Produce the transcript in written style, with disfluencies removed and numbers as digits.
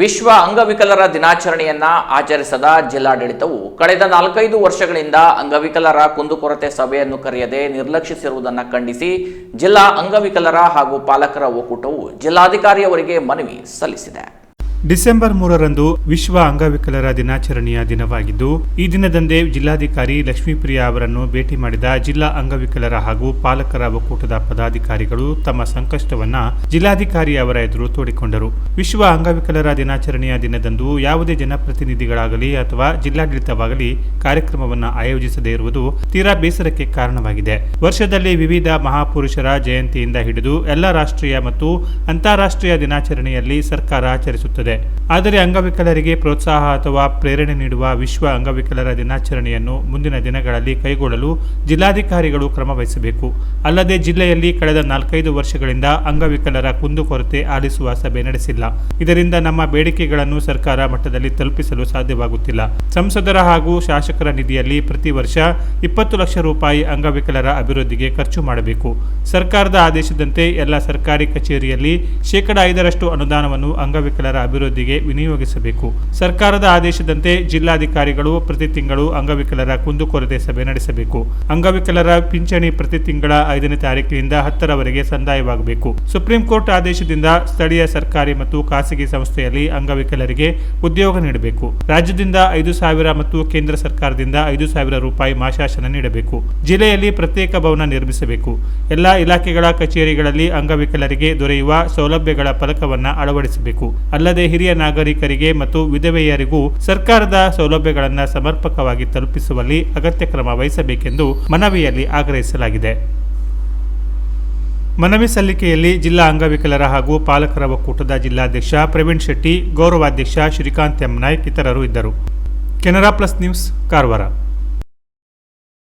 ವಿಶ್ವ ಅಂಗವಿಕಲರ ದಿನಾಚರಣೆಯನ್ನ ಆಚರಿಸದ ಜಿಲ್ಲಾಡಳಿತವು ಕಳೆದ 4-5 ವರ್ಷಗಳಿಂದ ಅಂಗವಿಕಲರ ಕುಂದುಕೊರತೆ ಸಭೆಯನ್ನು ಕರೆಯದೆ ನಿರ್ಲಕ್ಷಿಸಿರುವುದನ್ನು ಖಂಡಿಸಿ ಜಿಲ್ಲಾ ಅಂಗವಿಕಲರ ಹಾಗೂ ಪಾಲಕರ ಒಕ್ಕೂಟವು ಜಿಲ್ಲಾಧಿಕಾರಿಯವರಿಗೆ ಮನವಿ ಸಲ್ಲಿಸಿದೆ. ಡಿಸೆಂಬರ್ 3ರಂದು ವಿಶ್ವ ಅಂಗವಿಕಲರ ದಿನಾಚರಣೆಯ ದಿನವಾಗಿದ್ದು, ಈ ದಿನದಂದೇ ಜಿಲ್ಲಾಧಿಕಾರಿ ಲಕ್ಷ್ಮೀಪ್ರಿಯಾ ಅವರನ್ನು ಭೇಟಿ ಮಾಡಿದ ಜಿಲ್ಲಾ ಅಂಗವಿಕಲರ ಹಾಗೂ ಪಾಲಕರ ಒಕ್ಕೂಟದ ಪದಾಧಿಕಾರಿಗಳು ತಮ್ಮ ಸಂಕಷ್ಟವನ್ನ ಜಿಲ್ಲಾಧಿಕಾರಿ ಅವರ ಎದುರು ತೋಡಿಕೊಂಡರು. ವಿಶ್ವ ಅಂಗವಿಕಲರ ದಿನಾಚರಣೆಯ ದಿನದಂದು ಯಾವುದೇ ಜನಪ್ರತಿನಿಧಿಗಳಾಗಲಿ ಅಥವಾ ಜಿಲ್ಲಾಡಳಿತವಾಗಲಿ ಕಾರ್ಯಕ್ರಮವನ್ನು ಆಯೋಜಿಸದೇ ಇರುವುದು ತೀರಾ ಬೇಸರಕ್ಕೆ ಕಾರಣವಾಗಿದೆ. ವರ್ಷದಲ್ಲಿ ವಿವಿಧ ಮಹಾಪುರುಷರ ಜಯಂತಿಯಿಂದ ಹಿಡಿದು ಎಲ್ಲ ರಾಷ್ಟ್ರೀಯ ಮತ್ತು ಅಂತಾರಾಷ್ಟ್ರೀಯ ದಿನಾಚರಣೆಯಲ್ಲಿ ಸರ್ಕಾರ ಆಚರಿಸುತ್ತದೆ. ಆದರೆ ಅಂಗವಿಕಲರಿಗೆ ಪ್ರೋತ್ಸಾಹ ಅಥವಾ ಪ್ರೇರಣೆ ನೀಡುವ ವಿಶ್ವ ಅಂಗವಿಕಲರ ದಿನಾಚರಣೆಯನ್ನು ಮುಂದಿನ ದಿನಗಳಲ್ಲಿ ಕೈಗೊಳ್ಳಲು ಜಿಲ್ಲಾಧಿಕಾರಿಗಳು ಕ್ರಮ ವಹಿಸಬೇಕು. ಅಲ್ಲದೆ ಜಿಲ್ಲೆಯಲ್ಲಿ ಕಳೆದ 4-5 ವರ್ಷಗಳಿಂದ ಅಂಗವಿಕಲರ ಕುಂದುಕೊರತೆ ಆಲಿಸುವ ಸಭೆ ನಡೆಸಿಲ್ಲ. ಇದರಿಂದ ನಮ್ಮ ಬೇಡಿಕೆಗಳನ್ನು ಸರ್ಕಾರ ಮಟ್ಟದಲ್ಲಿ ತಲುಪಿಸಲು ಸಾಧ್ಯವಾಗುತ್ತಿಲ್ಲ. ಸಂಸದರ ಹಾಗೂ ಶಾಸಕರ ನಿಧಿಯಲ್ಲಿ ಪ್ರತಿ ವರ್ಷ 20 ಲಕ್ಷ ರೂಪಾಯಿ ಅಂಗವಿಕಲರ ಅಭಿವೃದ್ಧಿಗೆ ಖರ್ಚು ಮಾಡಬೇಕು. ಸರ್ಕಾರದ ಆದೇಶದಂತೆ ಎಲ್ಲ ಸರ್ಕಾರಿ ಕಚೇರಿಯಲ್ಲಿ 5% ಅನುದಾನವನ್ನು ಅಂಗವಿಕಲರ ಅಭಿವೃದ್ಧಿಗೆ ವಿನಿಯೋಗಿಸಬೇಕು. ಸರ್ಕಾರದ ಆದೇಶದಂತೆ ಜಿಲ್ಲಾಧಿಕಾರಿಗಳು ಪ್ರತಿ ತಿಂಗಳು ಅಂಗವಿಕಲರ ಕುಂದುಕೊರತೆ ಸಭೆ ನಡೆಸಬೇಕು. ಅಂಗವಿಕಲರ ಪಿಂಚಣಿ ಪ್ರತಿ ತಿಂಗಳ 5ನೇ ತಾರೀಕಿನಿಂದ 10ರವರೆಗೆ ಸಂದಾಯವಾಗಬೇಕು. ಸುಪ್ರೀಂ ಕೋರ್ಟ್ ಆದೇಶದಿಂದ ಸ್ಥಳೀಯ ಸರ್ಕಾರಿ ಮತ್ತು ಖಾಸಗಿ ಸಂಸ್ಥೆಯಲ್ಲಿ ಅಂಗವಿಕಲರಿಗೆ ಉದ್ಯೋಗ ನೀಡಬೇಕು. ರಾಜ್ಯದಿಂದ 5,000 ಮತ್ತು ಕೇಂದ್ರ ಸರ್ಕಾರದಿಂದ 5,000 ರೂಪಾಯಿ ಮಾಶಾಸನ ನೀಡಬೇಕು. ಜಿಲ್ಲೆಯಲ್ಲಿ ಪ್ರತ್ಯೇಕ ಭವನ ನಿರ್ಮಿಸಬೇಕು. ಎಲ್ಲಾ ಇಲಾಖೆಗಳ ಕಚೇರಿಗಳಲ್ಲಿ ಅಂಗವಿಕಲರಿಗೆ ದೊರೆಯುವ ಸೌಲಭ್ಯಗಳ ಫಲಕವನ್ನು ಅಳವಡಿಸಬೇಕು. ಅಲ್ಲದೆ ಹಿರಿಯ ನಾಗರಿಕರಿಗೆ ಮತ್ತು ವಿಧವೆಯರಿಗೂ ಸರ್ಕಾರದ ಸೌಲಭ್ಯಗಳನ್ನು ಸಮರ್ಪಕವಾಗಿ ತಲುಪಿಸುವಲ್ಲಿ ಅಗತ್ಯ ಕ್ರಮ ವಹಿಸಬೇಕೆಂದು ಮನವಿಯಲ್ಲಿ ಆಗ್ರಹಿಸಲಾಗಿದೆ. ಮನವಿ ಸಲ್ಲಿಕೆಯಲ್ಲಿ ಜಿಲ್ಲಾ ಅಂಗವಿಕಲರ ಹಾಗೂ ಪಾಲಕರ ಒಕ್ಕೂಟದ ಜಿಲ್ಲಾಧ್ಯಕ್ಷ ಪ್ರವೀಣ್ ಶೆಟ್ಟಿ, ಗೌರವಾಧ್ಯಕ್ಷ ಶ್ರೀಕಾಂತ್ ಎಂ ನಾಯ್ಕ್ ಇತರರು ಇದ್ದರು. Canara plus news, Karwar.